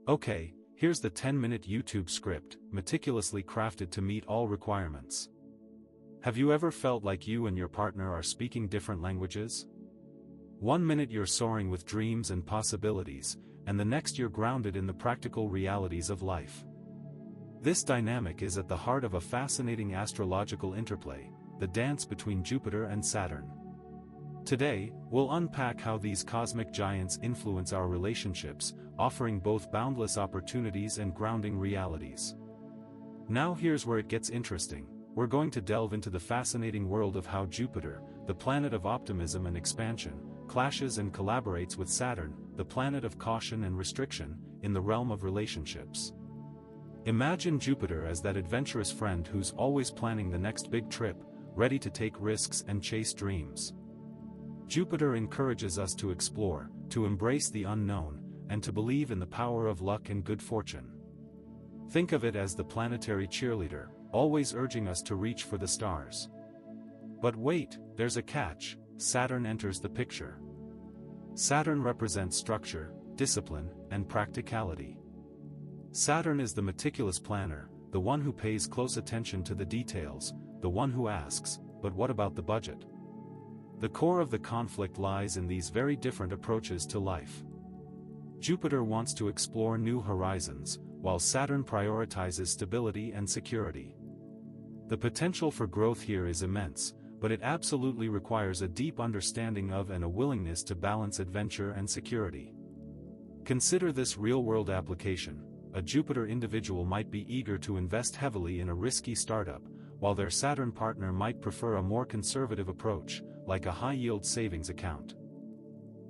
Okay, here's the 10-minute YouTube script, meticulously crafted to meet all requirements. Have you ever felt like you and your partner are speaking different languages? 1 minute you're soaring with dreams and possibilities, and the next you're grounded in the practical realities of life. This dynamic is at the heart of a fascinating astrological interplay, the dance between Jupiter and Saturn. Today, we'll unpack how these cosmic giants influence our relationships, offering both boundless opportunities and grounding realities. Now here's where it gets interesting. We're going to delve into the fascinating world of how Jupiter, the planet of optimism and expansion, clashes and collaborates with Saturn, the planet of caution and restriction, in the realm of relationships. Imagine Jupiter as that adventurous friend who's always planning the next big trip, ready to take risks and chase dreams. Jupiter encourages us to explore, to embrace the unknown, and to believe in the power of luck and good fortune. Think of it as the planetary cheerleader, always urging us to reach for the stars. But wait, there's a catch. Saturn enters the picture. Saturn represents structure, discipline, and practicality. Saturn is the meticulous planner, the one who pays close attention to the details, the one who asks, but what about the budget? The core of the conflict lies in these very different approaches to life. Jupiter wants to explore new horizons, while Saturn prioritizes stability and security. The potential for growth here is immense, but it absolutely requires a deep understanding of and a willingness to balance adventure and security. Consider this real-world application. A Jupiter individual might be eager to invest heavily in a risky startup, while their Saturn partner might prefer a more conservative approach, like a high-yield savings account.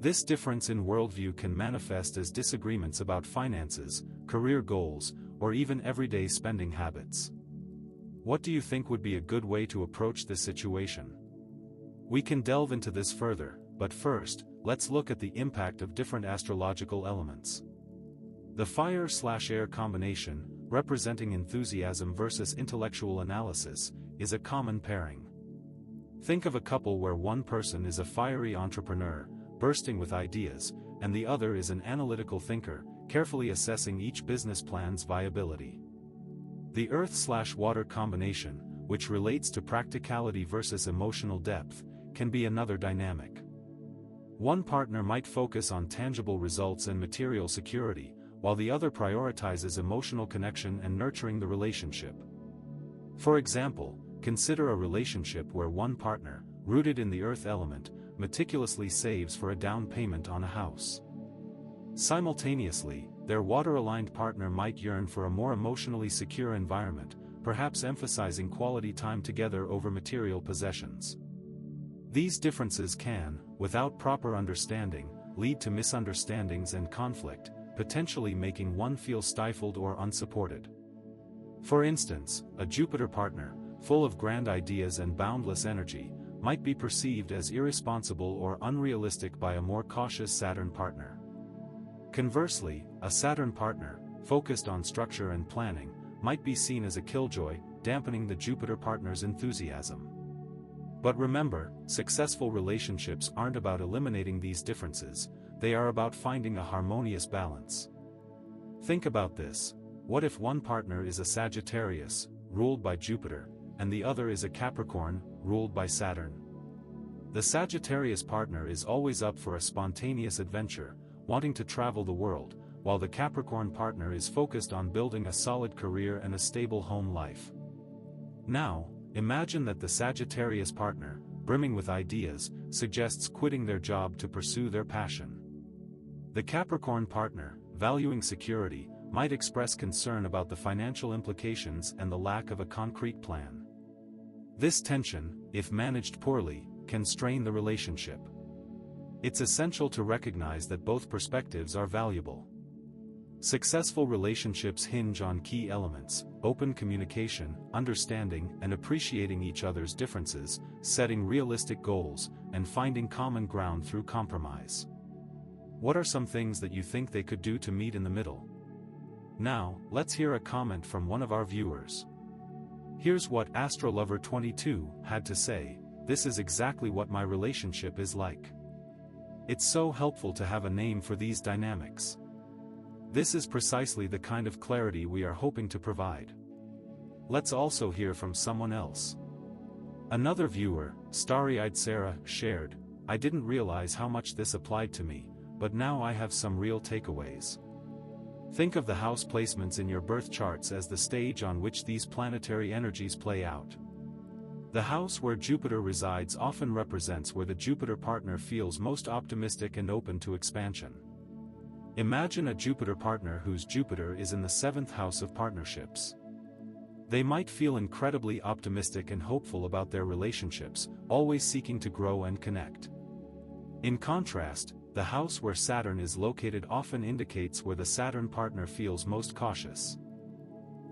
This difference in worldview can manifest as disagreements about finances, career goals, or even everyday spending habits. What do you think would be a good way to approach this situation? We can delve into this further, but first, let's look at the impact of different astrological elements. The fire/air combination, representing enthusiasm versus intellectual analysis, is a common pairing. Think of a couple where one person is a fiery entrepreneur, bursting with ideas, and the other is an analytical thinker, carefully assessing each business plan's viability. The earth/water combination, which relates to practicality versus emotional depth, can be another dynamic. One partner might focus on tangible results and material security, while the other prioritizes emotional connection and nurturing the relationship. For example, consider a relationship where one partner, rooted in the earth element, meticulously saves for a down payment on a house. Simultaneously, their water-aligned partner might yearn for a more emotionally secure environment, perhaps emphasizing quality time together over material possessions. These differences can, without proper understanding, lead to misunderstandings and conflict, potentially making one feel stifled or unsupported. For instance, a Jupiter partner, full of grand ideas and boundless energy, might be perceived as irresponsible or unrealistic by a more cautious Saturn partner. Conversely, a Saturn partner, focused on structure and planning, might be seen as a killjoy, dampening the Jupiter partner's enthusiasm. But remember, successful relationships aren't about eliminating these differences, they are about finding a harmonious balance. Think about this. What if one partner is a Sagittarius, ruled by Jupiter, and the other is a Capricorn, ruled by Saturn? The Sagittarius partner is always up for a spontaneous adventure, wanting to travel the world, while the Capricorn partner is focused on building a solid career and a stable home life. Now, imagine that the Sagittarius partner, brimming with ideas, suggests quitting their job to pursue their passion. The Capricorn partner, valuing security, might express concern about the financial implications and the lack of a concrete plan. This tension, if managed poorly, can strain the relationship. It's essential to recognize that both perspectives are valuable. Successful relationships hinge on key elements: open communication, understanding and appreciating each other's differences, setting realistic goals, and finding common ground through compromise. What are some things that you think they could do to meet in the middle? Now, let's hear a comment from one of our viewers. Here's what AstroLover22 had to say: "This is exactly what my relationship is like." It's so helpful to have a name for these dynamics. This is precisely the kind of clarity we are hoping to provide. Let's also hear from someone else. Another viewer, Starry-Eyed Sarah, shared, "I didn't realize how much this applied to me, but now I have some real takeaways." Think of the house placements in your birth charts as the stage on which these planetary energies play out. The house where Jupiter resides often represents where the Jupiter partner feels most optimistic and open to expansion. Imagine a Jupiter partner whose Jupiter is in the 7th house of partnerships. They might feel incredibly optimistic and hopeful about their relationships, always seeking to grow and connect. In contrast, the house where Saturn is located often indicates where the Saturn partner feels most cautious.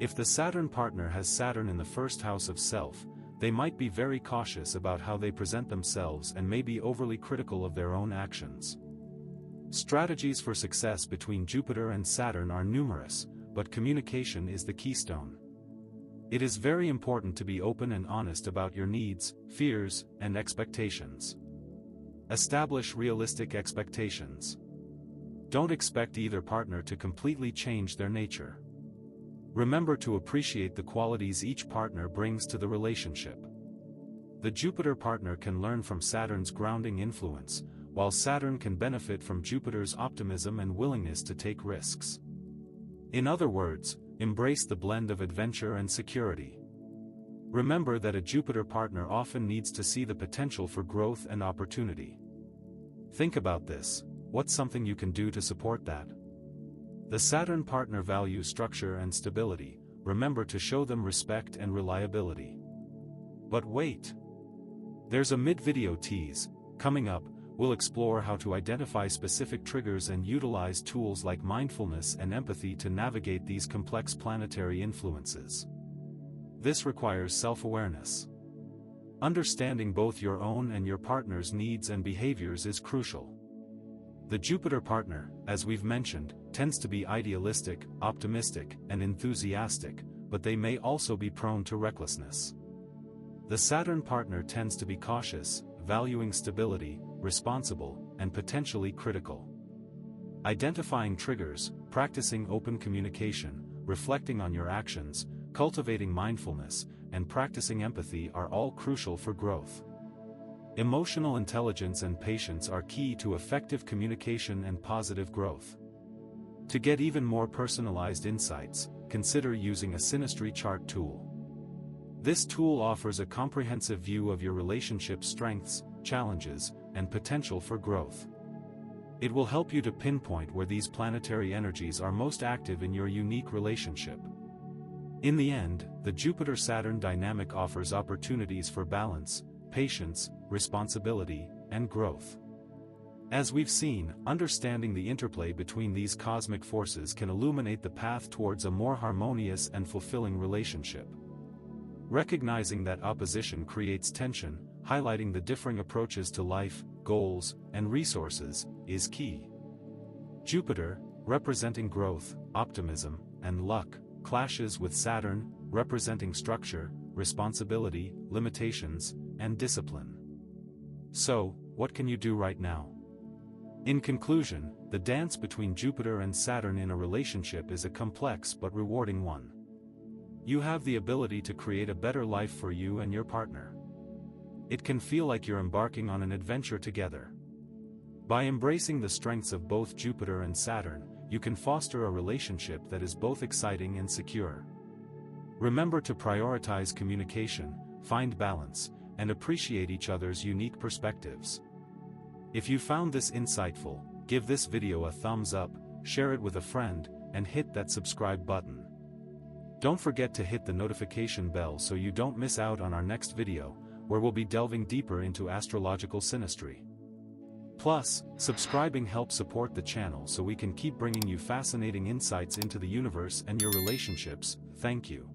If the Saturn partner has Saturn in the 1st house of self, they might be very cautious about how they present themselves and may be overly critical of their own actions. Strategies for success between Jupiter and Saturn are numerous, but communication is the keystone. It is very important to be open and honest about your needs, fears, and expectations. Establish realistic expectations. Don't expect either partner to completely change their nature. Remember to appreciate the qualities each partner brings to the relationship. The Jupiter partner can learn from Saturn's grounding influence, while Saturn can benefit from Jupiter's optimism and willingness to take risks. In other words, embrace the blend of adventure and security. Remember that a Jupiter partner often needs to see the potential for growth and opportunity. Think about this: what's something you can do to support that? The Saturn partner values structure and stability. Remember to show them respect and reliability. But wait! There's a mid-video tease. Coming up, we'll explore how to identify specific triggers and utilize tools like mindfulness and empathy to navigate these complex planetary influences. This requires self-awareness. Understanding both your own and your partner's needs and behaviors is crucial. The Jupiter partner, as we've mentioned, tends to be idealistic, optimistic, and enthusiastic, but they may also be prone to recklessness. The Saturn partner tends to be cautious, valuing stability, responsible, and potentially critical. Identifying triggers, practicing open communication, reflecting on your actions, cultivating mindfulness, and practicing empathy are all crucial for growth. Emotional intelligence and patience are key to effective communication and positive growth. To get even more personalized insights, consider using a Synastry Chart tool. This tool offers a comprehensive view of your relationship's strengths, challenges, and potential for growth. It will help you to pinpoint where these planetary energies are most active in your unique relationship. In the end, the Jupiter-Saturn dynamic offers opportunities for balance, patience, responsibility, and growth. As we've seen, understanding the interplay between these cosmic forces can illuminate the path towards a more harmonious and fulfilling relationship. Recognizing that opposition creates tension, highlighting the differing approaches to life, goals, and resources, is key. Jupiter, representing growth, optimism, and luck, clashes with Saturn, representing structure, responsibility, limitations, and discipline. So, what can you do right now? In conclusion, the dance between Jupiter and Saturn in a relationship is a complex but rewarding one. You have the ability to create a better life for you and your partner. It can feel like you're embarking on an adventure together. By embracing the strengths of both Jupiter and Saturn, you can foster a relationship that is both exciting and secure. Remember to prioritize communication, find balance, and appreciate each other's unique perspectives. If you found this insightful, give this video a thumbs up, share it with a friend, and hit that subscribe button. Don't forget to hit the notification bell so you don't miss out on our next video, where we'll be delving deeper into astrological synastry. Plus, subscribing helps support the channel so we can keep bringing you fascinating insights into the universe and your relationships. Thank you.